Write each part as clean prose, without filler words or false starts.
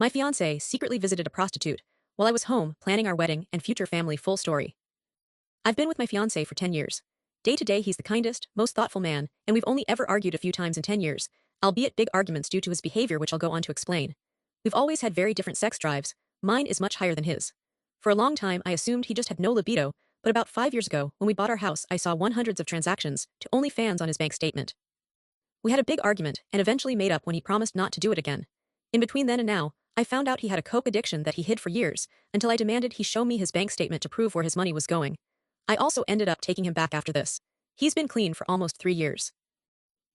My fiance secretly visited a prostitute while I was home planning our wedding and future family. Full story. I've been with my fiance for 10 years. Day to day, he's the kindest, most thoughtful man, and we've only ever argued a few times in 10 years, albeit big arguments due to his behavior, which I'll go on to explain. We've always had very different sex drives. Mine is much higher than his. For a long time, I assumed he just had no libido, but about 5 years ago, when we bought our house, I saw hundreds of transactions to OnlyFans on his bank statement. We had a big argument and eventually made up when he promised not to do it again. In between then and now, I found out he had a coke addiction that he hid for years, until I demanded he show me his bank statement to prove where his money was going. I also ended up taking him back after this. He's been clean for almost 3 years.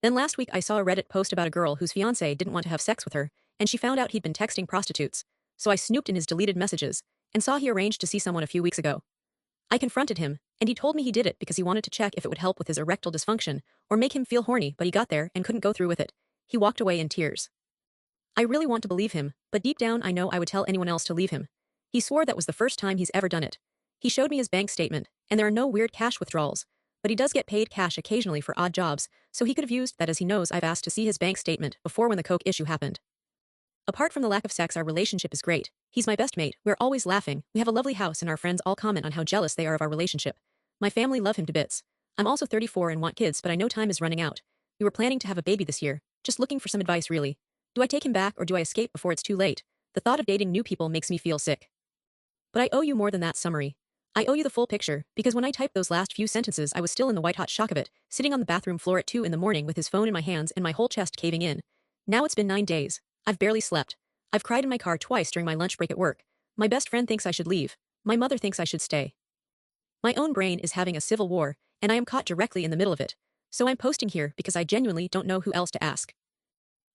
Then last week I saw a Reddit post about a girl whose fiancé didn't want to have sex with her, and she found out he'd been texting prostitutes. So I snooped in his deleted messages, and saw he arranged to see someone a few weeks ago. I confronted him, and he told me he did it because he wanted to check if it would help with his erectile dysfunction, or make him feel horny, but he got there and couldn't go through with it. He walked away in tears. I really want to believe him, but deep down I know I would tell anyone else to leave him. He swore that was the first time he's ever done it. He showed me his bank statement, and there are no weird cash withdrawals, but he does get paid cash occasionally for odd jobs, so he could have used that, as he knows I've asked to see his bank statement before when the coke issue happened. Apart from the lack of sex, our relationship is great. He's my best mate, we're always laughing, we have a lovely house, and our friends all comment on how jealous they are of our relationship. My family love him to bits. I'm also 34 and want kids, but I know time is running out. We were planning to have a baby this year, just looking for some advice really. Do I take him back or do I escape before it's too late? The thought of dating new people makes me feel sick. But I owe you more than that summary. I owe you the full picture, because when I typed those last few sentences I was still in the white-hot shock of it, sitting on the bathroom floor at 2 in the morning with his phone in my hands and my whole chest caving in. Now it's been 9 days. I've barely slept. I've cried in my car twice during my lunch break at work. My best friend thinks I should leave. My mother thinks I should stay. My own brain is having a civil war, and I am caught directly in the middle of it. So I'm posting here because I genuinely don't know who else to ask.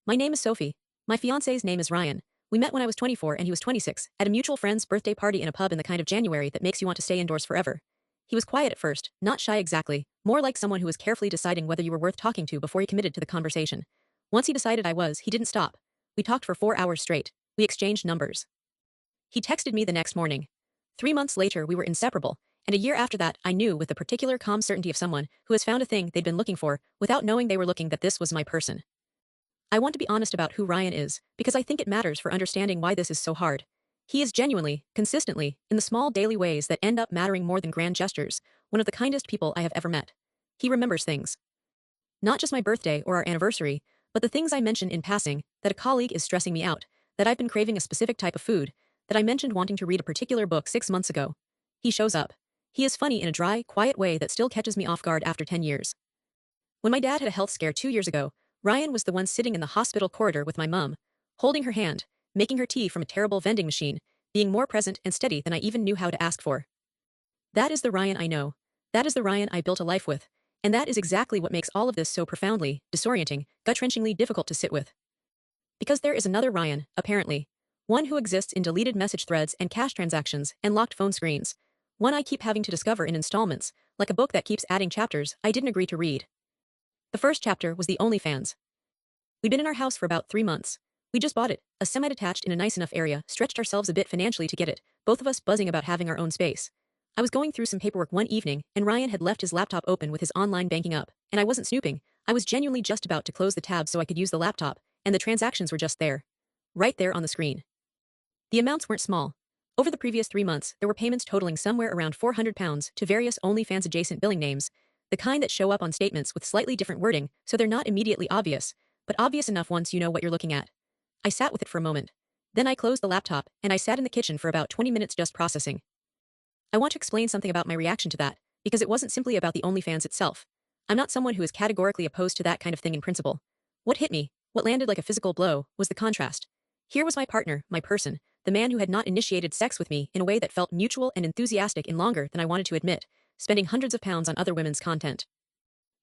My name is Sophie. My fiance's name is Ryan. We met when I was 24 and he was 26, at a mutual friend's birthday party in a pub in the kind of January that makes you want to stay indoors forever. He was quiet at first, not shy exactly, more like someone who was carefully deciding whether you were worth talking to before he committed to the conversation. Once he decided I was, he didn't stop. We talked for 4 hours straight. We exchanged numbers. He texted me the next morning. 3 months later we were inseparable, and a year after that I knew with the particular calm certainty of someone who has found a thing they'd been looking for, without knowing they were looking, that this was my person. I want to be honest about who Ryan is, because I think it matters for understanding why this is so hard. He is genuinely, consistently, in the small daily ways that end up mattering more than grand gestures, one of the kindest people I have ever met. He remembers things. Not just my birthday or our anniversary, but the things I mention in passing, that a colleague is stressing me out, that I've been craving a specific type of food, that I mentioned wanting to read a particular book 6 months ago. He shows up. He is funny in a dry, quiet way that still catches me off guard after 10 years. When my dad had a health scare 2 years ago, Ryan was the one sitting in the hospital corridor with my mum, holding her hand, making her tea from a terrible vending machine, being more present and steady than I even knew how to ask for. That is the Ryan I know. That is the Ryan I built a life with. And that is exactly what makes all of this so profoundly, disorienting, gut-wrenchingly difficult to sit with. Because there is another Ryan, apparently. One who exists in deleted message threads and cash transactions and locked phone screens. One I keep having to discover in installments, like a book that keeps adding chapters I didn't agree to read. The first chapter was the OnlyFans. We'd been in our house for about 3 months. We just bought it, a semi-detached in a nice enough area, stretched ourselves a bit financially to get it, both of us buzzing about having our own space. I was going through some paperwork one evening, and Ryan had left his laptop open with his online banking up, and I wasn't snooping. I was genuinely just about to close the tab so I could use the laptop, and the transactions were just there. Right there on the screen. The amounts weren't small. Over the previous 3 months, there were payments totaling somewhere around £400 to various OnlyFans adjacent billing names, the kind that show up on statements with slightly different wording, so they're not immediately obvious, but obvious enough once you know what you're looking at. I sat with it for a moment. Then I closed the laptop, and I sat in the kitchen for about 20 minutes just processing. I want to explain something about my reaction to that, because it wasn't simply about the OnlyFans itself. I'm not someone who is categorically opposed to that kind of thing in principle. What hit me, what landed like a physical blow, was the contrast. Here was my partner, my person, the man who had not initiated sex with me in a way that felt mutual and enthusiastic in longer than I wanted to admit, spending hundreds of pounds on other women's content.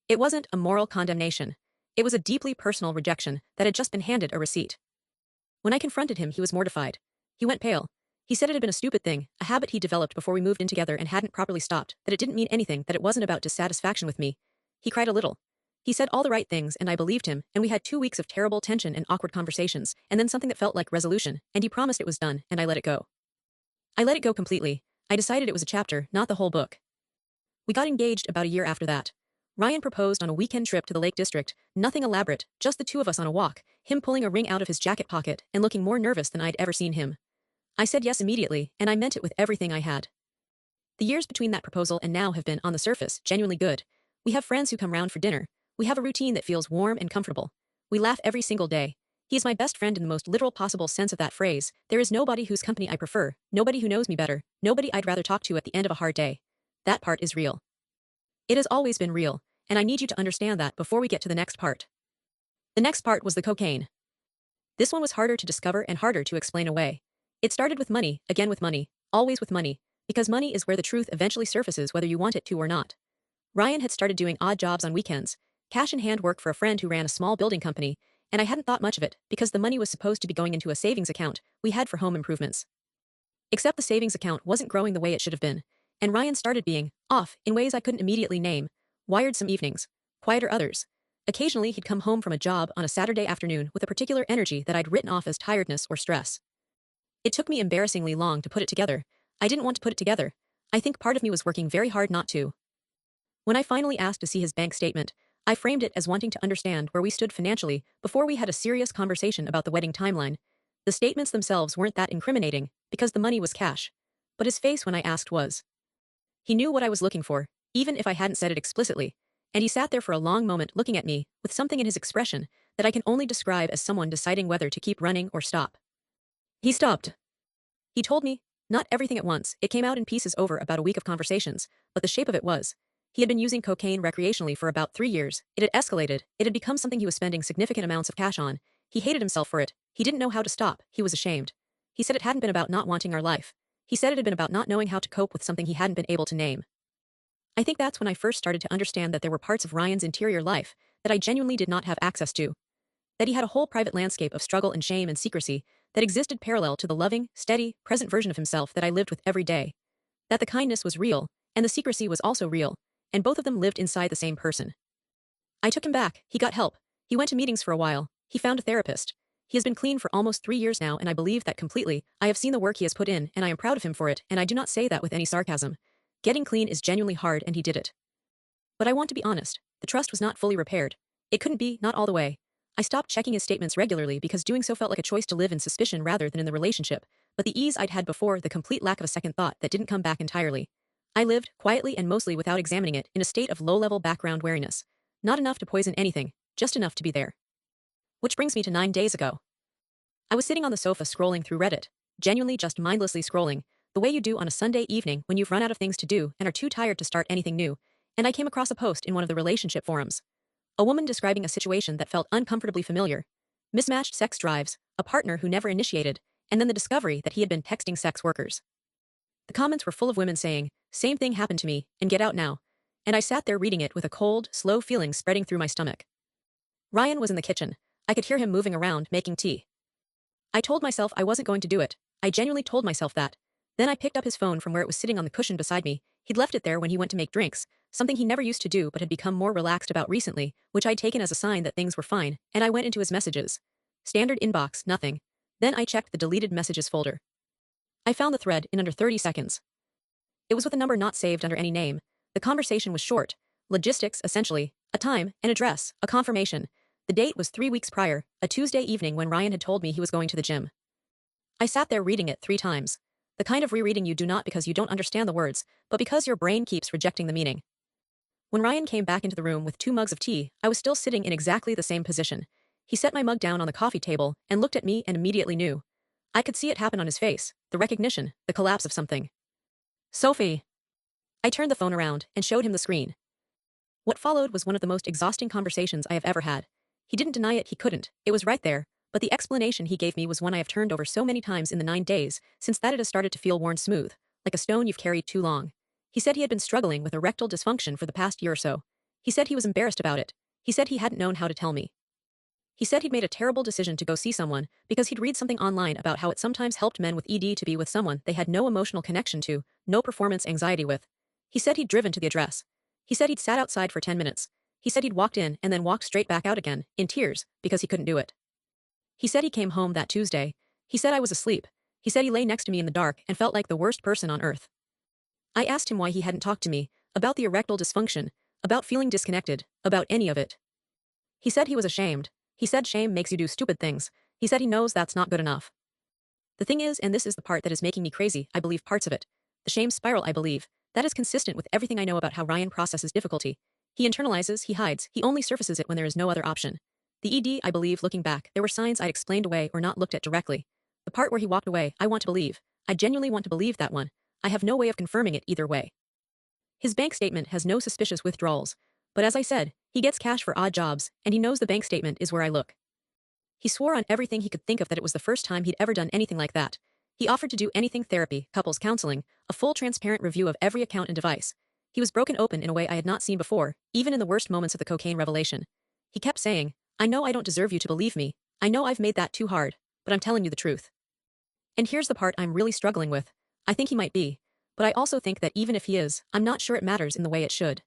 It wasn't a moral condemnation. It was a deeply personal rejection that had just been handed a receipt. When I confronted him, he was mortified. He went pale. He said it had been a stupid thing, a habit he developed before we moved in together and hadn't properly stopped, that it didn't mean anything, that it wasn't about dissatisfaction with me. He cried a little. He said all the right things, and I believed him, and we had 2 weeks of terrible tension and awkward conversations, and then something that felt like resolution, and he promised it was done, and I let it go. I let it go completely. I decided it was a chapter, not the whole book. We got engaged about a year after that. Ryan proposed on a weekend trip to the Lake District, nothing elaborate, just the two of us on a walk, him pulling a ring out of his jacket pocket and looking more nervous than I'd ever seen him. I said yes immediately, and I meant it with everything I had. The years between that proposal and now have been, on the surface, genuinely good. We have friends who come round for dinner. We have a routine that feels warm and comfortable. We laugh every single day. He is my best friend in the most literal possible sense of that phrase. There is nobody whose company I prefer, nobody who knows me better, nobody I'd rather talk to at the end of a hard day. That part is real. It has always been real, and I need you to understand that before we get to the next part. The next part was the cocaine. This one was harder to discover and harder to explain away. It started with money, again with money, always with money, because money is where the truth eventually surfaces whether you want it to or not. Ryan had started doing odd jobs on weekends, cash-in-hand work for a friend who ran a small building company, and I hadn't thought much of it because the money was supposed to be going into a savings account we had for home improvements. Except the savings account wasn't growing the way it should have been, and Ryan started being off in ways I couldn't immediately name, wired some evenings, quieter others. Occasionally he'd come home from a job on a Saturday afternoon with a particular energy that I'd written off as tiredness or stress. It took me embarrassingly long to put it together. I didn't want to put it together. I think part of me was working very hard not to. When I finally asked to see his bank statement, I framed it as wanting to understand where we stood financially before we had a serious conversation about the wedding timeline. The statements themselves weren't that incriminating, because the money was cash. But his face when I asked was. He knew what I was looking for, even if I hadn't said it explicitly, and he sat there for a long moment looking at me, with something in his expression that I can only describe as someone deciding whether to keep running or stop. He stopped. He told me, not everything at once, it came out in pieces over about a week of conversations, but the shape of it was. He had been using cocaine recreationally for about 3 years. It had escalated. It had become something he was spending significant amounts of cash on. He hated himself for it. He didn't know how to stop. He was ashamed. He said it hadn't been about not wanting our life. He said it had been about not knowing how to cope with something he hadn't been able to name. I think that's when I first started to understand that there were parts of Ryan's interior life that I genuinely did not have access to. That he had a whole private landscape of struggle and shame and secrecy that existed parallel to the loving, steady, present version of himself that I lived with every day. That the kindness was real, and the secrecy was also real, and both of them lived inside the same person. I took him back. He got help. He went to meetings for a while. He found a therapist. He has been clean for almost 3 years now, and I believe that completely. I have seen the work he has put in, and I am proud of him for it, and I do not say that with any sarcasm. Getting clean is genuinely hard, and he did it. But I want to be honest. The trust was not fully repaired. It couldn't be, not all the way. I stopped checking his statements regularly because doing so felt like a choice to live in suspicion rather than in the relationship, but the ease I'd had before, the complete lack of a second thought that didn't come back entirely. I lived, quietly and mostly without examining it, in a state of low-level background wariness. Not enough to poison anything, just enough to be there. Which brings me to 9 days ago. I was sitting on the sofa scrolling through Reddit, genuinely just mindlessly scrolling, the way you do on a Sunday evening when you've run out of things to do and are too tired to start anything new, and I came across a post in one of the relationship forums. A woman describing a situation that felt uncomfortably familiar. Mismatched sex drives, a partner who never initiated, and then the discovery that he had been texting sex workers. The comments were full of women saying, "Same thing happened to me, and get out now." And I sat there reading it with a cold, slow feeling spreading through my stomach. Ryan was in the kitchen. I could hear him moving around, making tea. I told myself I wasn't going to do it. I genuinely told myself that. Then I picked up his phone from where it was sitting on the cushion beside me. He'd left it there when he went to make drinks, something he never used to do but had become more relaxed about recently, which I'd taken as a sign that things were fine, and I went into his messages. Standard inbox, nothing. Then I checked the deleted messages folder. I found the thread in under 30 seconds. It was with a number not saved under any name. The conversation was short. Logistics, essentially. A time, an address, a confirmation. The date was 3 weeks prior, a Tuesday evening when Ryan had told me he was going to the gym. I sat there reading it 3 times. The kind of rereading you do not because you don't understand the words, but because your brain keeps rejecting the meaning. When Ryan came back into the room with 2 mugs of tea, I was still sitting in exactly the same position. He set my mug down on the coffee table and looked at me and immediately knew. I could see it happen on his face, the recognition, the collapse of something. "Sophie." I turned the phone around and showed him the screen. What followed was one of the most exhausting conversations I have ever had. He didn't deny it, he couldn't. It was right there. But the explanation he gave me was one I have turned over so many times in the 9 days since that it has started to feel worn smooth, like a stone you've carried too long. He said he had been struggling with erectile dysfunction for the past year or so. He said he was embarrassed about it. He said he hadn't known how to tell me. He said he'd made a terrible decision to go see someone because he'd read something online about how it sometimes helped men with ED to be with someone they had no emotional connection to, no performance anxiety with. He said he'd driven to the address. He said he'd sat outside for 10 minutes. He said he'd walked in and then walked straight back out again, in tears, because he couldn't do it. He said he came home that Tuesday. He said I was asleep. He said he lay next to me in the dark and felt like the worst person on earth. I asked him why he hadn't talked to me, about the erectile dysfunction, about feeling disconnected, about any of it. He said he was ashamed. He said shame makes you do stupid things. He said he knows that's not good enough. The thing is, and this is the part that is making me crazy, I believe parts of it. The shame spiral, I believe, that is consistent with everything I know about how Ryan processes difficulty. He internalizes, he hides, he only surfaces it when there is no other option. The I believe, looking back, there were signs I'd explained away or not looked at directly. The part where he walked away, I want to believe. I genuinely want to believe that one. I have no way of confirming it either way. His bank statement has no suspicious withdrawals. But as I said, he gets cash for odd jobs, and he knows the bank statement is where I look. He swore on everything he could think of that it was the first time he'd ever done anything like that. He offered to do anything: therapy, couples counseling, a full transparent review of every account and device. He was broken open in a way I had not seen before, even in the worst moments of the cocaine revelation. He kept saying, "I know I don't deserve you to believe me. I know I've made that too hard, but I'm telling you the truth." And here's the part I'm really struggling with. I think he might be, but I also think that even if he is, I'm not sure it matters in the way it should.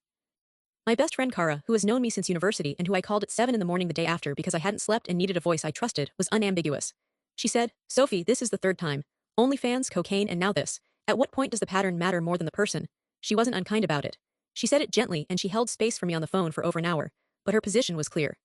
My best friend Kara, who has known me since university and who I called at 7 in the morning the day after because I hadn't slept and needed a voice I trusted, was unambiguous. She said, "Sophie, this is the third time. OnlyFans, cocaine, and now this. At what point does the pattern matter more than the person?" She wasn't unkind about it. She said it gently and she held space for me on the phone for over an hour, but her position was clear.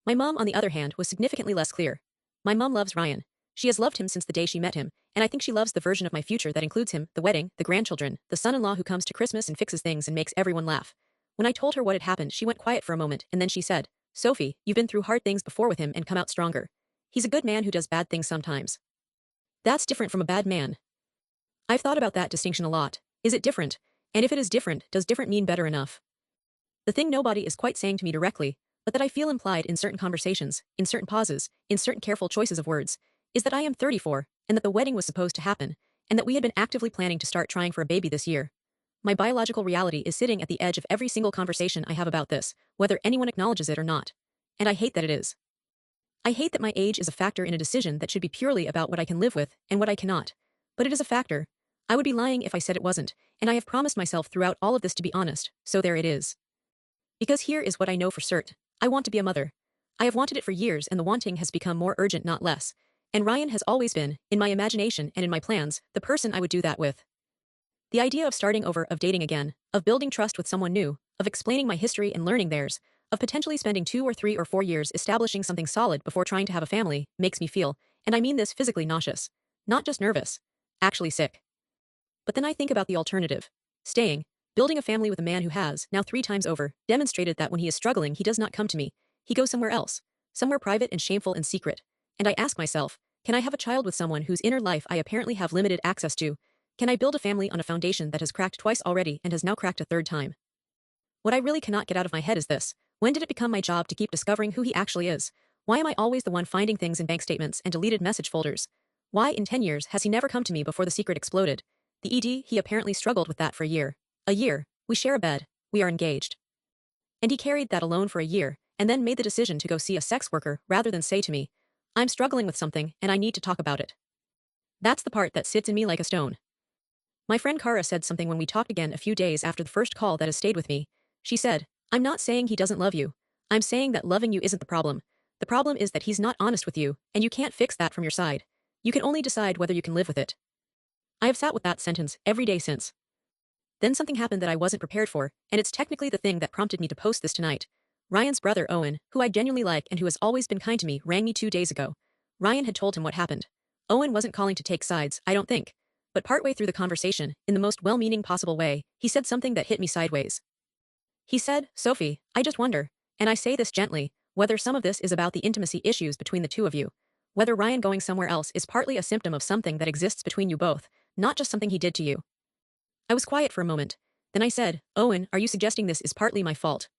My mom, on the other hand, was significantly less clear. My mom loves Ryan. She has loved him since the day she met him, and I think she loves the version of my future that includes him, the wedding, the grandchildren, the son-in-law who comes to Christmas and fixes things and makes everyone laugh. When I told her what had happened, she went quiet for a moment, and then she said, "Sophie, you've been through hard things before with him and come out stronger. He's a good man who does bad things sometimes. That's different from a bad man." I've thought about that distinction a lot. Is it different? And if it is different, does different mean better enough? The thing nobody is quite saying to me directly, but that I feel implied in certain conversations, in certain pauses, in certain careful choices of words, is that I am 34, and that the wedding was supposed to happen, and that we had been actively planning to start trying for a baby this year. My biological reality is sitting at the edge of every single conversation I have about this, whether anyone acknowledges it or not. And I hate that it is. I hate that my age is a factor in a decision that should be purely about what I can live with and what I cannot. But it is a factor. I would be lying if I said it wasn't, and I have promised myself throughout all of this to be honest, so there it is. Because here is what I know for cert. I want to be a mother. I have wanted it for years, and the wanting has become more urgent, not less. And Ryan has always been, in my imagination and in my plans, the person I would do that with. The idea of starting over, of dating again, of building trust with someone new, of explaining my history and learning theirs, of potentially spending 2 or 3 or 4 years establishing something solid before trying to have a family, makes me feel, and I mean this, physically nauseous. Not just nervous. Actually sick. But then I think about the alternative. Staying, building a family with a man who has, now 3 times over, demonstrated that when he is struggling he does not come to me. He goes somewhere else. Somewhere private and shameful and secret. And I ask myself, can I have a child with someone whose inner life I apparently have limited access to? Can I build a family on a foundation that has cracked twice already and has now cracked a 3rd time? What I really cannot get out of my head is this. When did it become my job to keep discovering who he actually is? Why am I always the one finding things in bank statements and deleted message folders? Why, in 10 years, has he never come to me before the secret exploded? The he apparently struggled with that for a year. A year. We share a bed. We are engaged. And he carried that alone for a year, and then made the decision to go see a sex worker rather than say to me, "I'm struggling with something, and I need to talk about it." That's the part that sits in me like a stone. My friend Kara said something when we talked again a few days after the first call that has stayed with me. She said, "I'm not saying he doesn't love you. I'm saying that loving you isn't the problem. The problem is that he's not honest with you, and you can't fix that from your side. You can only decide whether you can live with it." I have sat with that sentence every day since. Then something happened that I wasn't prepared for, and it's technically the thing that prompted me to post this tonight. Ryan's brother Owen, who I genuinely like and who has always been kind to me, rang me 2 days ago. Ryan had told him what happened. Owen wasn't calling to take sides, I don't think. But partway through the conversation, in the most well-meaning possible way, he said something that hit me sideways. He said, "Sophie, I just wonder, and I say this gently, whether some of this is about the intimacy issues between the two of you. Whether Ryan going somewhere else is partly a symptom of something that exists between you both, not just something he did to you." I was quiet for a moment. Then I said, "Owen, are you suggesting this is partly my fault?"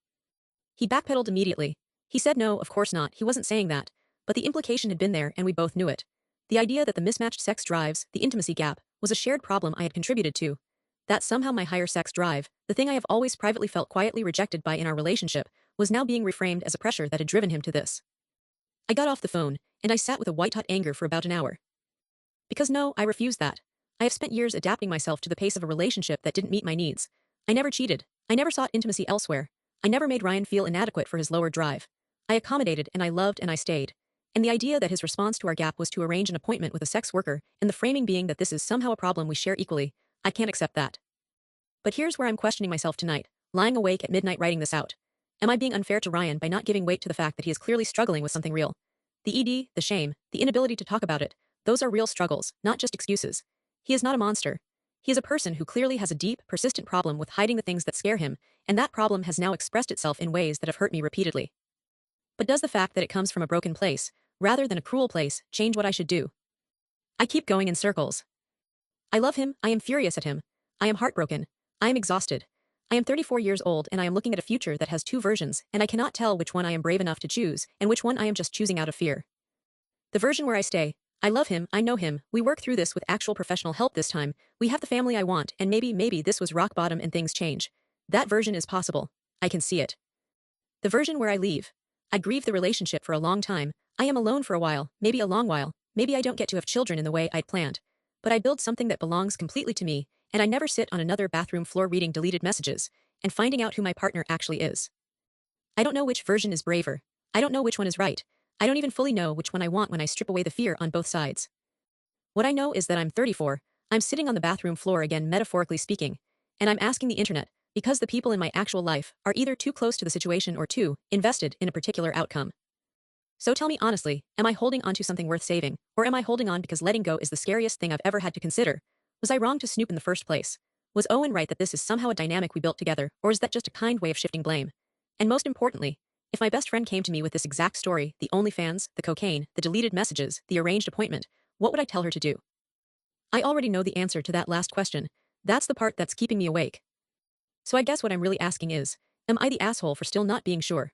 He backpedaled immediately. He said no, of course not, he wasn't saying that. But the implication had been there and we both knew it. The idea that the mismatched sex drives, the intimacy gap, was a shared problem I had contributed to. That somehow my higher sex drive, the thing I have always privately felt quietly rejected by in our relationship, was now being reframed as a pressure that had driven him to this. I got off the phone, and I sat with a white-hot anger for about an hour. Because no, I refused that. I have spent years adapting myself to the pace of a relationship that didn't meet my needs. I never cheated. I never sought intimacy elsewhere. I never made Ryan feel inadequate for his lower drive. I accommodated and I loved and I stayed. And the idea that his response to our gap was to arrange an appointment with a sex worker, and the framing being that this is somehow a problem we share equally, I can't accept that. But here's where I'm questioning myself tonight. lying awake at midnight writing this out. Am I being unfair to Ryan by not giving weight to the fact that he is clearly struggling with something real? The the shame, the inability to talk about it, those are real struggles, not just excuses. He is not a monster. He is a person who clearly has a deep, persistent problem with hiding the things that scare him, and that problem has now expressed itself in ways that have hurt me repeatedly. But does the fact that it comes from a broken place, rather than a cruel place, change what I should do? I keep going in circles. I love him, I am furious at him. I am heartbroken. I am exhausted. I am 34 years old and I am looking at a future that has two versions, and I cannot tell which one I am brave enough to choose, and which one I am just choosing out of fear. The version where I stay, I love him, I know him, we work through this with actual professional help this time, we have the family I want, and maybe this was rock bottom and things change. That version is possible. I can see it. The version where I leave. I grieve the relationship for a long time, I am alone for a while, maybe a long while, maybe I don't get to have children in the way I'd planned. But I build something that belongs completely to me, and I never sit on another bathroom floor reading deleted messages, and finding out who my partner actually is. I don't know which version is braver. I don't know which one is right. I don't even fully know which one I want when I strip away the fear on both sides. What I know is that I'm 34, I'm sitting on the bathroom floor again metaphorically speaking, and I'm asking the internet, because the people in my actual life are either too close to the situation or too invested in a particular outcome. So tell me honestly, am I holding on to something worth saving, or am I holding on because letting go is the scariest thing I've ever had to consider? Was I wrong to snoop in the first place? Was Owen right that this is somehow a dynamic we built together, or is that just a kind way of shifting blame? And most importantly, if my best friend came to me with this exact story, the OnlyFans, the cocaine, the deleted messages, the arranged appointment, what would I tell her to do? I already know the answer to that last question. That's the part that's keeping me awake. So I guess what I'm really asking is, am I the asshole for still not being sure?